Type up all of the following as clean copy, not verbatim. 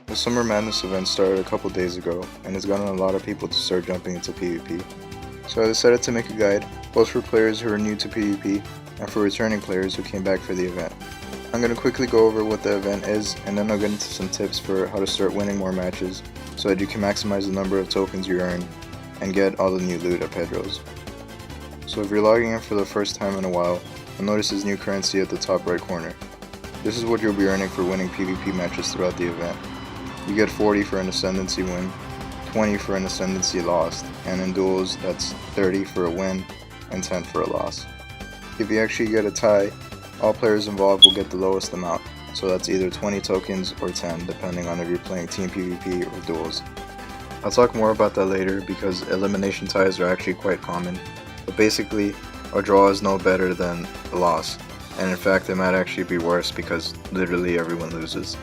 The Summer Madness event started a couple days ago and has gotten a lot of people to start jumping into PvP. So I decided to make a guide, both for players who are new to PvP and for returning players who came back for the event. I'm going to quickly go over what the event is, and then I'll get into some tips for how to start winning more matches so that you can maximize the number of tokens you earn and get all the new loot at Pedro's. So if you're logging in for the first time in a while, you'll notice this new currency at the top right corner. This is what you'll be earning for winning PvP matches throughout the event. You get 40 for an Ascendancy win, 20 for an Ascendancy lost, and in duels that's 30 for a win and 10 for a loss. If you actually get a tie, all players involved will get the lowest amount, so that's either 20 tokens or 10 depending on if you're playing team PvP or duels. I'll talk more about that later because elimination ties are actually quite common, but basically a draw is no better than a loss, and in fact they might actually be worse because literally everyone loses.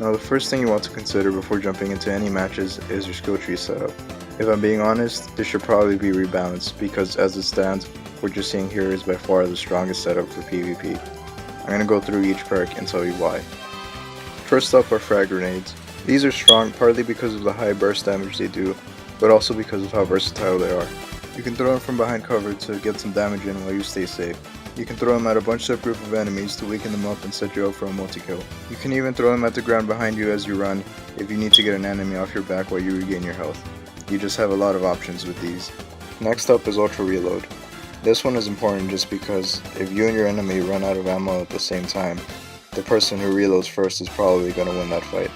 Now the first thing you want to consider before jumping into any matches is your skill tree setup. If I'm being honest, this should probably be rebalanced because as it stands, what you're seeing here is by far the strongest setup for PvP. I'm going to go through each perk and tell you why. First up are frag grenades. These are strong partly because of the high burst damage they do, but also because of how versatile they are. You can throw them from behind cover to get some damage in while you stay safe. You can throw them at a bunched up group of enemies to weaken them up and set you up for a multi-kill. You can even throw them at the ground behind you as you run if you need to get an enemy off your back while you regain your health. You just have a lot of options with these. Next up is Ultra Reload. This one is important just because if you and your enemy run out of ammo at the same time, the person who reloads first is probably going to win that fight.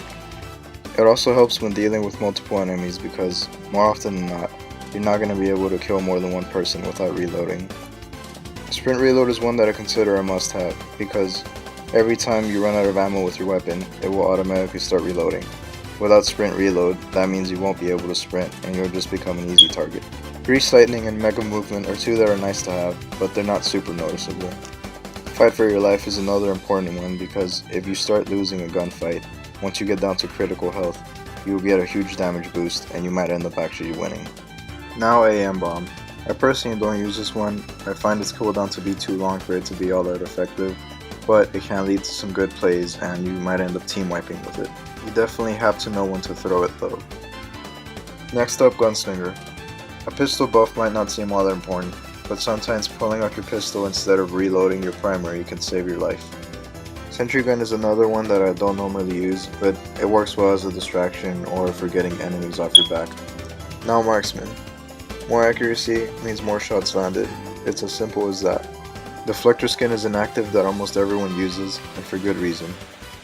It also helps when dealing with multiple enemies because, more often than not, you're not going to be able to kill more than one person without reloading. Sprint Reload is one that I consider a must-have because every time you run out of ammo with your weapon, it will automatically start reloading. Without Sprint Reload, that means you won't be able to sprint and you'll just become an easy target. Grease Lightning and Mega Movement are two that are nice to have, but they're not super noticeable. Fight for Your Life is another important one because if you start losing a gunfight, once you get down to critical health, you will get a huge damage boost and you might end up actually winning. Now AM Bomb. I personally don't use this one. I find its cooldown to be too long for it to be all that effective, but it can lead to some good plays and you might end up team wiping with it. You definitely have to know when to throw it though. Next up, Gunslinger. A pistol buff might not seem all that important, but sometimes pulling out your pistol instead of reloading your primary can save your life. Sentry Gun is another one that I don't normally use, but it works well as a distraction or for getting enemies off your back. Now Marksman. More accuracy means more shots landed. It's as simple as that. Deflector Skin is an active that almost everyone uses, and for good reason.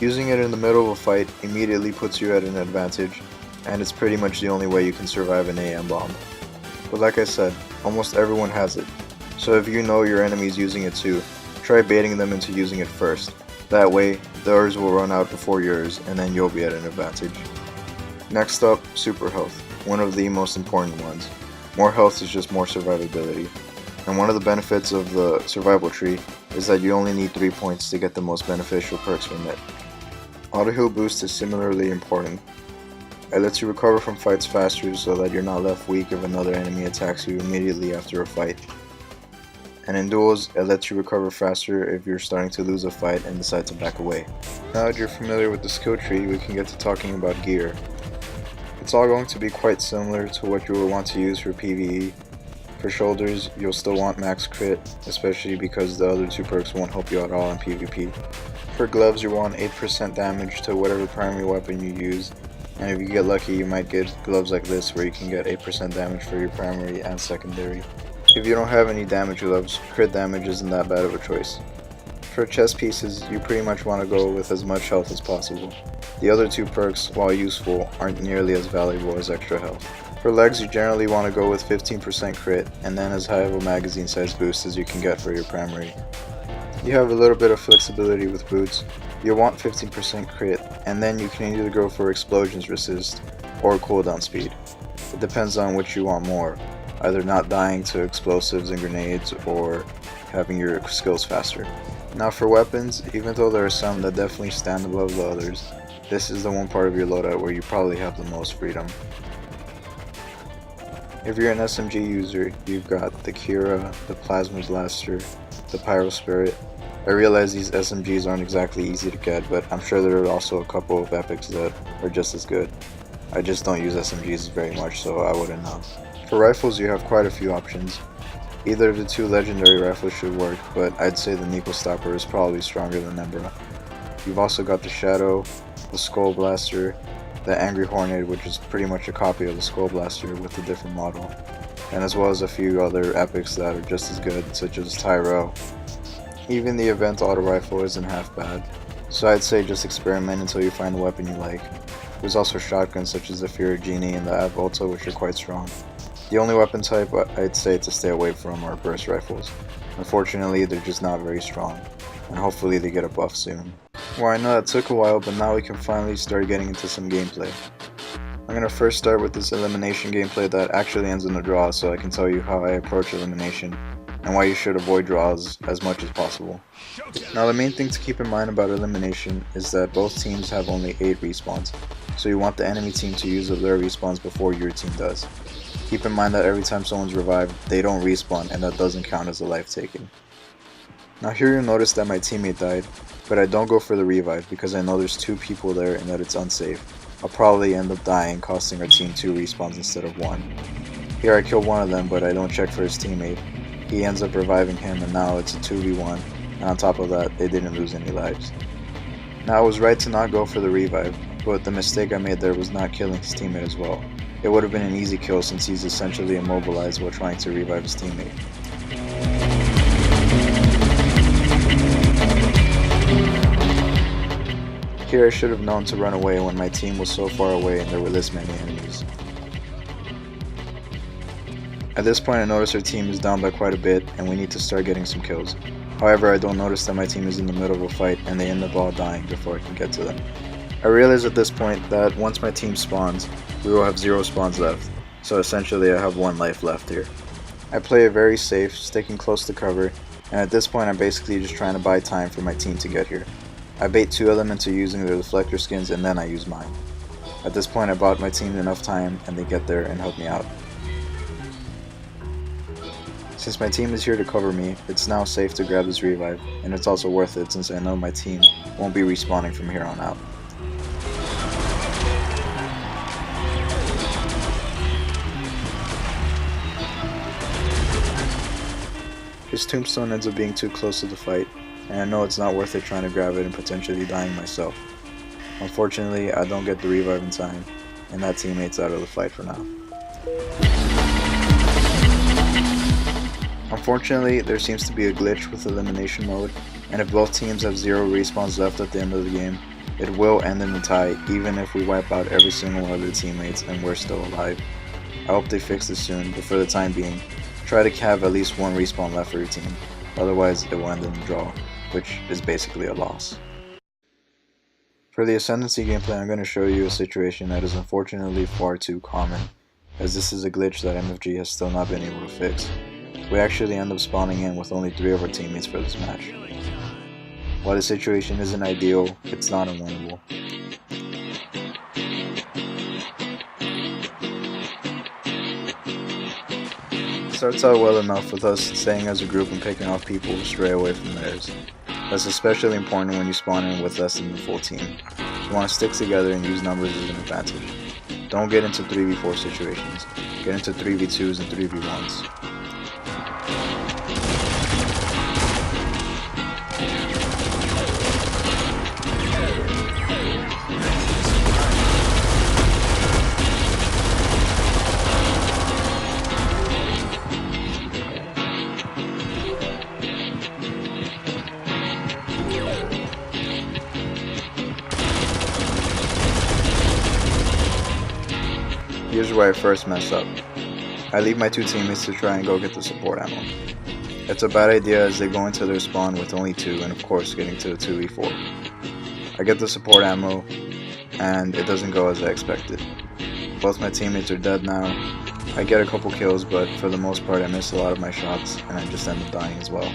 Using it in the middle of a fight immediately puts you at an advantage, and it's pretty much the only way you can survive an AM bomb. But like I said, almost everyone has it, so if you know your enemy's using it too, try baiting them into using it first. That way, theirs will run out before yours, and then you'll be at an advantage. Next up, Super Health, one of the most important ones. More health is just more survivability, and one of the benefits of the survival tree is that you only need 3 points to get the most beneficial perks from it. Auto Heal Boost is similarly important. It lets you recover from fights faster so that you're not left weak if another enemy attacks you immediately after a fight. And in duels, it lets you recover faster if you're starting to lose a fight and decide to back away. Now that you're familiar with the skill tree, we can get to talking about gear. It's all going to be quite similar to what you will want to use for PvE. For shoulders, you'll still want max crit, especially because the other two perks won't help you at all in PvP. For gloves, you want 8% damage to whatever primary weapon you use. And if you get lucky, you might get gloves like this where you can get 8% damage for your primary and secondary. If you don't have any damage gloves, crit damage isn't that bad of a choice. For chest pieces, you pretty much want to go with as much health as possible. The other two perks, while useful, aren't nearly as valuable as extra health. For legs, you generally want to go with 15% crit and then as high of a magazine size boost as you can get for your primary. You have a little bit of flexibility with boots. You'll want 15% crit, and then you can either go for explosions resist or cooldown speed. It depends on which you want more, either not dying to explosives and grenades or having your skills faster. Now for weapons, even though there are some that definitely stand above the others, this is the one part of your loadout where you probably have the most freedom. If you're an SMG user, you've got the Kira, the Plasma Blaster, the Pyro Spirit, I realize these SMGs aren't exactly easy to get, but I'm sure there are also a couple of epics that are just as good. I just don't use SMGs very much, so I wouldn't know. For rifles, you have quite a few options. Either of the two legendary rifles should work, but I'd say the Nico Stopper is probably stronger than Embera. You've also got the Shadow, the Skull Blaster, the Angry Hornet, which is pretty much a copy of the Skull Blaster with a different model, and as well as a few other epics that are just as good, such as Tyrell. Even the Event Auto Rifle isn't half bad, so I'd say just experiment until you find a weapon you like. There's also shotguns such as the Fury Genie and the Ad Volta, which are quite strong. The only weapon type I'd say to stay away from are burst rifles. Unfortunately, they're just not very strong, and hopefully they get a buff soon. Well, I know that took a while, but now we can finally start getting into some gameplay. I'm gonna first start with this elimination gameplay that actually ends in a draw, so I can tell you how I approach elimination and why you should avoid draws as much as possible. Now, the main thing to keep in mind about elimination is that both teams have only 8 respawns, so you want the enemy team to use up their respawns before your team does. Keep in mind that every time someone's revived, they don't respawn, and that doesn't count as a life taken. Now here you'll notice that my teammate died, but I don't go for the revive because I know there's 2 people there and that it's unsafe. I'll probably end up dying, costing our team 2 respawns instead of 1. Here I kill one of them, but I don't check for his teammate. He ends up reviving him, and now it's a 2v1, and on top of that, they didn't lose any lives. Now I was right to not go for the revive, but the mistake I made there was not killing his teammate as well. It would have been an easy kill since he's essentially immobilized while trying to revive his teammate. Here I should have known to run away when my team was so far away and there were this many enemies. At this point I notice our team is down by quite a bit and we need to start getting some kills. However, I don't notice that my team is in the middle of a fight and they end up all dying before I can get to them. I realize at this point that once my team spawns, we will have 0 spawns left, so essentially I have 1 life left here. I play it very safe, sticking close to cover, and at this point I'm basically just trying to buy time for my team to get here. I bait 2 of them into using their deflector skins and then I use mine. At this point I bought my team enough time and they get there and help me out. Since my team is here to cover me, it's now safe to grab this revive, and it's also worth it since I know my team won't be respawning from here on out. His tombstone ends up being too close to the fight, and I know it's not worth it trying to grab it and potentially dying myself. Unfortunately, I don't get the revive in time, and that teammate's out of the fight for now. Unfortunately, there seems to be a glitch with elimination mode, and if both teams have 0 respawns left at the end of the game, it will end in a tie even if we wipe out every single one of their teammates and we're still alive. I hope they fix this soon, but for the time being, try to have at least 1 respawn left for your team, otherwise it will end in a draw, which is basically a loss. For the Ascendancy gameplay, I'm going to show you a situation that is unfortunately far too common, as this is a glitch that MFG has still not been able to fix. We actually end up spawning in with only 3 of our teammates for this match. While the situation isn't ideal, it's not unwinnable. It starts out well enough with us staying as a group and picking off people who stray away from theirs. That's especially important when you spawn in with less than the full team. You want to stick together and use numbers as an advantage. Don't get into 3v4 situations. Get into 3v2s and 3v1s. Here's where I first mess up. I leave my 2 teammates to try and go get the support ammo. It's a bad idea as they go into their spawn with only 2 and of course getting to the 2v4. I get the support ammo and it doesn't go as I expected. Both my teammates are dead now. I get a couple kills, but for the most part I miss a lot of my shots and I just end up dying as well.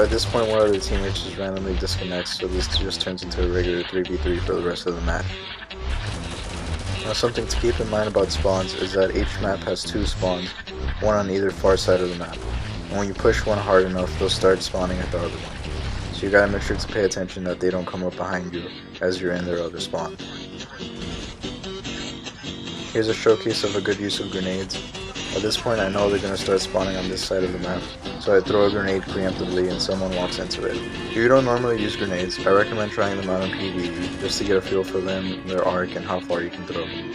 at this point one of the teammates just randomly disconnects, so this just turns into a regular 3v3 for the rest of the match. Now something to keep in mind about spawns is that each map has 2 spawns, one on either far side of the map, and when you push one hard enough they'll start spawning at the other one. So you gotta make sure to pay attention that they don't come up behind you as you're in their other spawn. Here's a showcase of a good use of grenades. At this point I know they're going to start spawning on this side of the map, so I throw a grenade preemptively and someone walks into it. If you don't normally use grenades, I recommend trying them out on PvE just to get a feel for them, their arc, and how far you can throw them.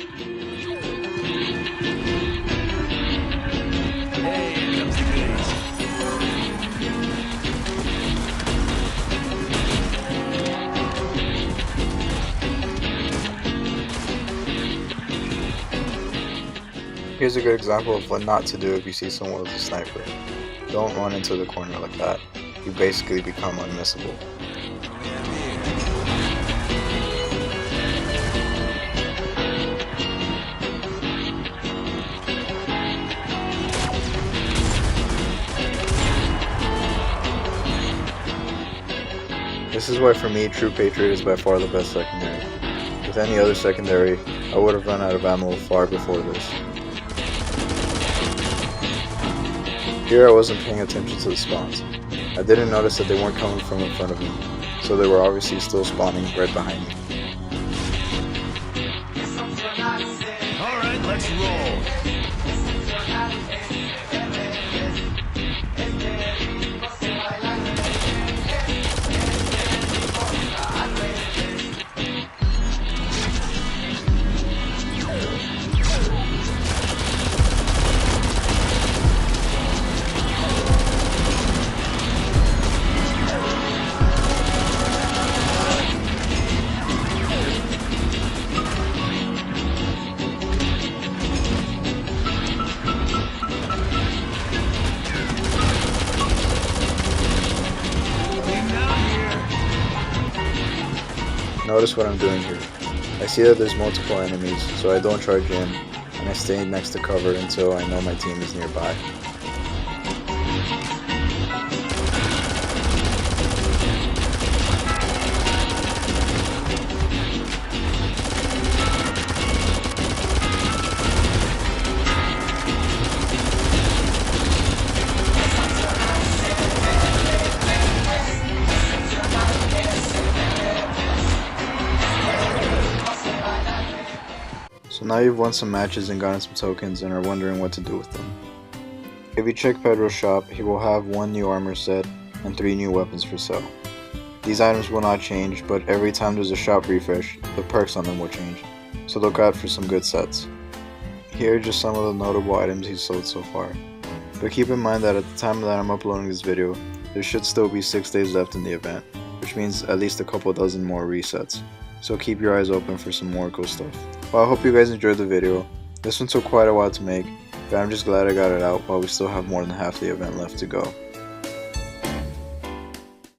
Here's a good example of what not to do if you see someone with a sniper. Don't run into the corner like that. You basically become unmissable. This is why for me, True Patriot is by far the best secondary. With any other secondary, I would have run out of ammo far before this. Here I wasn't paying attention to the spawns. I didn't notice that they weren't coming from in front of me, so they were obviously still spawning right behind me. Alright, let's roll! Notice what I'm doing here. I see that there's multiple enemies, so I don't charge in, and I stay next to cover until I know my team is nearby. So now you've won some matches and gotten some tokens and are wondering what to do with them. If you check Pedro's shop, he will have 1 new armor set and 3 new weapons for sale. These items will not change, but every time there's a shop refresh, the perks on them will change, so look out for some good sets. Here are just some of the notable items he's sold so far. But keep in mind that at the time that I'm uploading this video, there should still be 6 days left in the event, which means at least a couple dozen more resets. So keep your eyes open for some more cool stuff. Well, I hope you guys enjoyed the video. This one took quite a while to make, but I'm just glad I got it out while we still have more than half the event left to go.